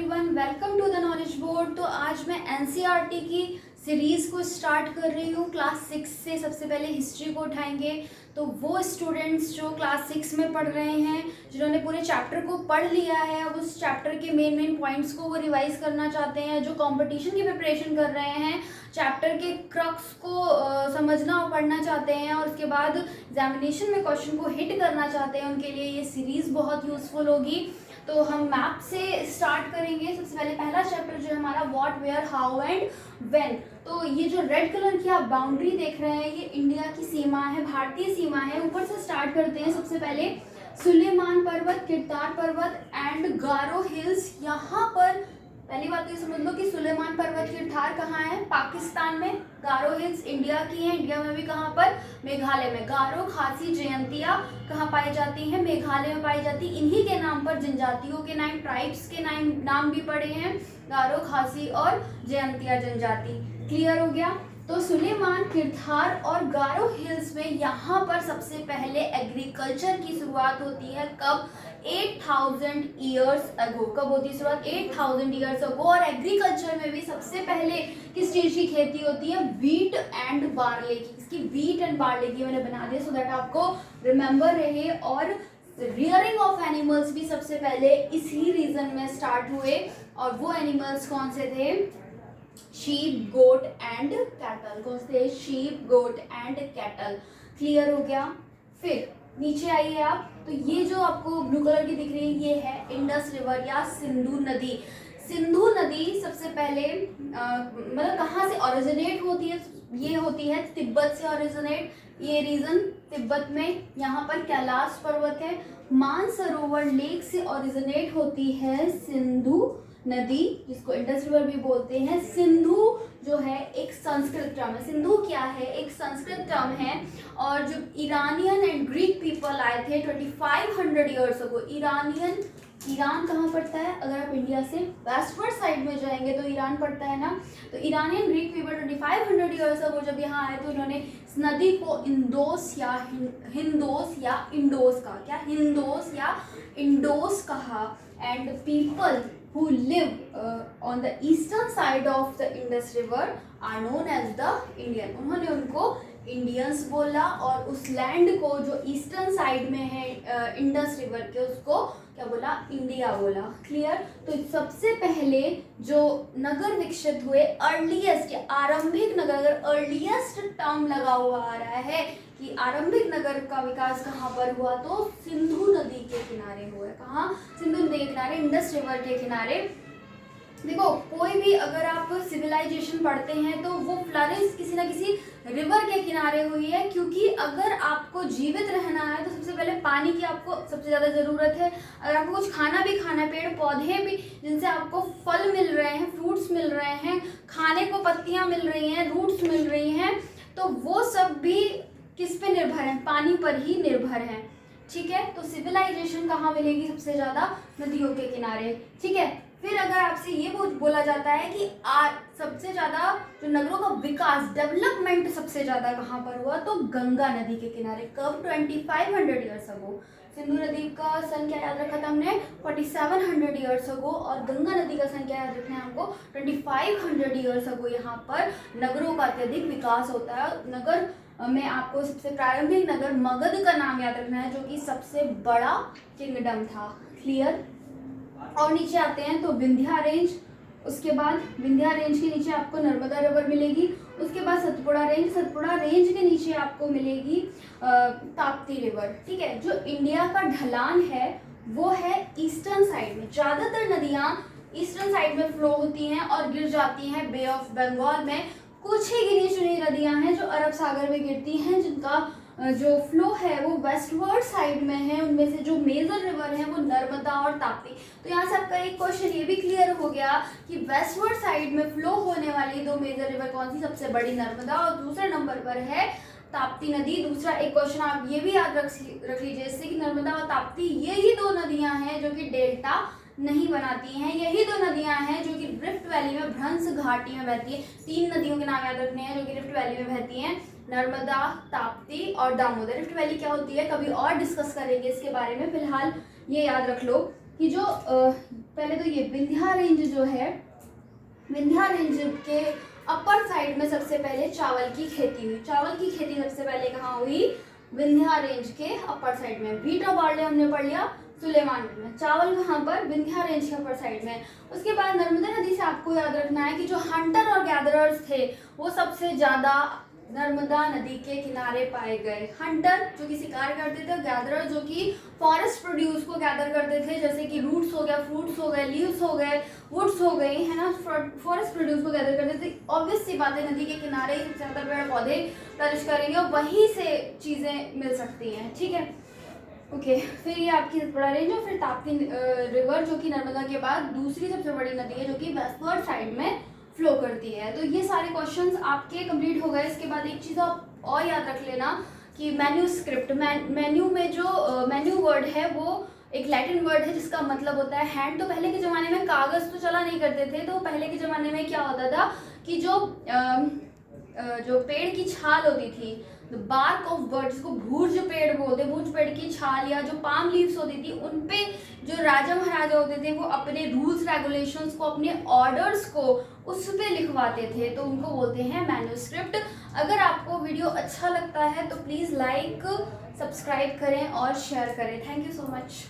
Everyone, welcome to the knowledge board. तो आज मैं एनसीईआरटी की सीरीज़ को स्टार्ट कर रही हूँ। क्लास 6 से सबसे पहले हिस्ट्री को उठाएंगे। तो वो स्टूडेंट्स जो क्लास 6 में पढ़ रहे हैं, जिन्होंने पूरे चैप्टर को पढ़ लिया है, अब उस चैप्टर के मेन पॉइंट्स को वो रिवाइज करना चाहते हैं, जो कंपटीशन की प्रिपरेशन कर रहे हैं, चैप्टर के क्रक्स को समझना और पढ़ना चाहते हैं और उसके बाद एग्जामिनेशन में क्वेश्चन को हिट करना चाहते हैं, उनके लिए ये सीरीज़ बहुत यूज़फुल होगी। तो हम मैप से स्टार्ट करेंगे। सबसे पहले पहला चैप्टर जो है हमारा what, where, how and when. तो ये जो रेड कलर की आप बाउंड्री देख रहे हैं, ये इंडिया की सीमा है, भारतीय सीमा है। ऊपर से स्टार्ट करते हैं। सबसे पहले सुलेमान पर्वत, किरतार पर्वत एंड गारो हिल्स। यहाँ पर पहली बात तो ये समझ लो कि सुलेमान पर्वत किरतार कहाँ है? पाकिस्तान में। गारो हिल्स इंडिया की है। इंडिया में भी कहाँ पर? मेघालय में। गारो, खासी, जयंतिया कहाँ पाई जाती हैं? मेघालय में पाई जाती। इन्हीं के नाम पर जनजातियों के नाम, ट्राइब्स के नाम भी पड़े हैं, गारो, खासी और जयंतिया जनजाति। क्लियर हो गया? तो सुलेमान, किरतार और गारो हिल्स में यहाँ पर सबसे पहले एग्रीकल्चर की शुरुआत होती है। कब? 8000 ईयर्स अगो। कब होती है शुरुआत? 8000 ईयर्स अगो। और एग्रीकल्चर में भी सबसे पहले किस चीज की खेती होती है? व्हीट एंड बार्ले की। इसकी व्हीट एंड बार्ले की मैंने बना दिया सो दैट आपको रिमेंबर रहे। और रियरिंग ऑफ एनिमल्स भी सबसे पहले इसी रीजन में स्टार्ट हुए। और वो एनिमल्स कौन से थे? Sheep, goat and cattle. कौन से? Sheep, goat and cattle. Clear हो गया? फिर नीचे आइए आप। तो ये जो आपको ब्लू कलर की दिख रही है, ये है इंडस रिवर या सिंधु नदी। सिंधु नदी सबसे पहले मतलब कहाँ से ओरिजिनेट होती है? ये होती है तिब्बत से ओरिजिनेट। ये रीजन तिब्बत में। यहाँ पर कैलाश पर्वत है। मानसरोवर लेक से ओरिजिनेट होती है सिंधु नदी, जिसको इंडस रिवर भी बोलते हैं। सिंधु जो है एक संस्कृत टर्म है। सिंधु क्या है? एक संस्कृत टर्म है। और जो ईरानियन एंड ग्रीक पीपल आए थे 2500 ईयर्स अगो। ईरान कहाँ पड़ता है? अगर आप इंडिया से वेस्टवर्ड साइड में जाएंगे तो ईरान पड़ता है ना। तो Iranian Greek people 2500 years ago जब यहाँ आए तो इन्होंने इस नदी को इंदोस या हिंदोस या इंडोस कहा। क्या? हिंदोस या इंडोस कहा। And people who live on the eastern side of the Indus River are known as the Indian। उन्होंने उनको इंडियंस बोला। और उस लैंड को जो ईस्टर्न साइड में है इंडस रिवर के, उसको क्या बोला? इंडिया बोला। क्लियर? तो सबसे पहले जो नगर विकसित हुए, अर्लीस्ट आरंभिक नगर, अगर अर्लीस्ट टर्म लगा हुआ आ रहा है कि आरंभिक नगर का विकास कहाँ पर हुआ, तो सिंधु नदी के किनारे हुआ। कहाँ? सिंधु नदी के किनारे, इंडस रिवर के किनारे। देखो, कोई भी अगर आप सिविलाइजेशन पढ़ते हैं तो वो फ्लरिश किसी ना किसी रिवर के किनारे हुई है। क्योंकि अगर आपको जीवित रहना है तो सबसे पहले पानी की आपको सबसे ज़्यादा ज़रूरत है। अगर आपको कुछ खाना भी खाना है, पेड़ पौधे भी जिनसे आपको फल मिल रहे हैं, फ्रूट्स मिल रहे हैं, खाने को पत्तियाँ मिल रही हैं, रूट्स मिल रही हैं, तो वो सब भी किस पे निर्भर है? पानी पर ही निर्भर है। ठीक है? तो सिविलाइजेशन कहाँ मिलेगी सबसे ज़्यादा? नदियों के किनारे। ठीक है? फिर अगर आपसे ये बोला जाता है कि सबसे ज़्यादा जो नगरों का विकास, डेवलपमेंट सबसे ज़्यादा कहाँ पर हुआ, तो गंगा नदी के किनारे। कब? 2500 ईयर्स अगो। सिंधु नदी का सन क्या याद रखा था हमने? 4700 ईयर्स अगो। और गंगा नदी का सन क्या याद रखना है हमको? 2500 ईयर्स अगो। यहाँ पर नगरों का अत्यधिक विकास होता है। नगर में आपको सबसे प्रारंभिक नगर मगध का नाम याद रखना है, जो कि सबसे बड़ा किंगडम था। क्लियर? और नीचे आते हैं तो विंध्या रेंज। उसके बाद विंध्या रेंज के नीचे आपको नर्मदा रिवर मिलेगी। उसके बाद सतपुड़ा रेंज। सतपुड़ा रेंज के नीचे आपको मिलेगी ताप्ती रिवर। ठीक है? जो इंडिया का ढलान है वो है ईस्टर्न साइड में। ज़्यादातर नदियाँ ईस्टर्न साइड में फ्लो होती हैं और गिर जाती हैं बे ऑफ बंगाल में। कुछ ही गिनी चुनी नदियाँ हैं जो अरब सागर में गिरती हैं, जिनका जो फ्लो है वो वेस्टवर्ड साइड में है। उनमें से जो मेजर रिवर है वो नर्मदा और ताप्ती। तो यहाँ से आपका एक क्वेश्चन ये भी क्लियर हो गया कि वेस्टवर्ड साइड में फ्लो होने वाली दो मेजर रिवर कौन सी? सबसे बड़ी नर्मदा और दूसरे नंबर पर है ताप्ती नदी। दूसरा एक क्वेश्चन आप ये भी याद रख लीजिए इससे कि नर्मदा और ताप्ती यही दो नदियाँ हैं जो कि डेल्टा नहीं बनाती हैं। यही दो नदियां हैं जो कि रिफ्ट वैली में भ्रंश घाटी में बहती है। 3 नदियों के नाम याद रखने हैं जो कि रिफ्ट वैली में बहती हैं, नर्मदा, ताप्ती और दामोदर। रिफ्ट वैली क्या होती है कभी और डिस्कस करेंगे इसके बारे में, फिलहाल ये याद रख लो कि जो पहले तो ये विंध्या रेंज जो है, विंध्या रेंज के अपर साइड में सबसे पहले चावल की खेती हुई। चावल की खेती सबसे पहले कहाँ हुई? विंध्या रेंज के अपर साइड में। व्हीट और बार्ले हमने पढ़ लिया सुलेमानपुर में, चावल कहाँ पर? विंध्या रेंज के अपर साइड में। उसके बाद नर्मदा नदी से आपको याद रखना है कि जो हंटर और गैदरर्स थे वो सबसे ज्यादा नर्मदा नदी के किनारे पाए गए। हंटर जो कि शिकार करते थे, गैदरर जो कि फॉरेस्ट प्रोड्यूस को गैदर करते थे, जैसे कि रूट्स हो गया, फ्रूट्स हो गए, लीव्स हो गए, वुड्स हो गई, है ना, फॉरेस्ट प्रोड्यूस को गैदर करते थे। ऑब्वियस सी बात है, नदी के किनारे ही सबसे ज्यादा पेड़ पौधे फ्लरिश करेंगे और वहीं से चीजें मिल सकती हैं, ठीक है। ओके, फिर ये आपकी सतपुड़ा रेंज और फिर ताप्ती रिवर जो कि नर्मदा के बाद दूसरी सबसे बड़ी नदी है, जो कि वेस्टवर्ड साइड में फ्लो करती है। तो ये सारे क्वेश्चंस आपके कंप्लीट हो गए। इसके बाद एक चीज़ आप और याद रख लेना कि मैन्यूस्क्रिप्ट, मेन्यू में जो मेन्यू वर्ड है वो एक लैटिन वर्ड है जिसका मतलब होता है हैंड। तो पहले के ज़माने में कागज़ तो चला नहीं करते थे, तो पहले के ज़माने में क्या होता था कि जो पेड़ की छाल होती थी, द बार्क ऑफ बर्ड, जिसको भूर्ज पेड़ बोलते, भूर्ज पेड़ की छाल या जो पाम लीव्स होती थी, उन पे जो राजा महाराजा होते थे वो अपने रूल्स रेगुलेशंस को, अपने ऑर्डर्स को उस पे लिखवाते थे, तो उनको बोलते हैं मैन्यूस्क्रिप्ट। अगर आपको वीडियो अच्छा लगता है तो प्लीज़ लाइक, सब्सक्राइब करें और शेयर करें। Thank you so much.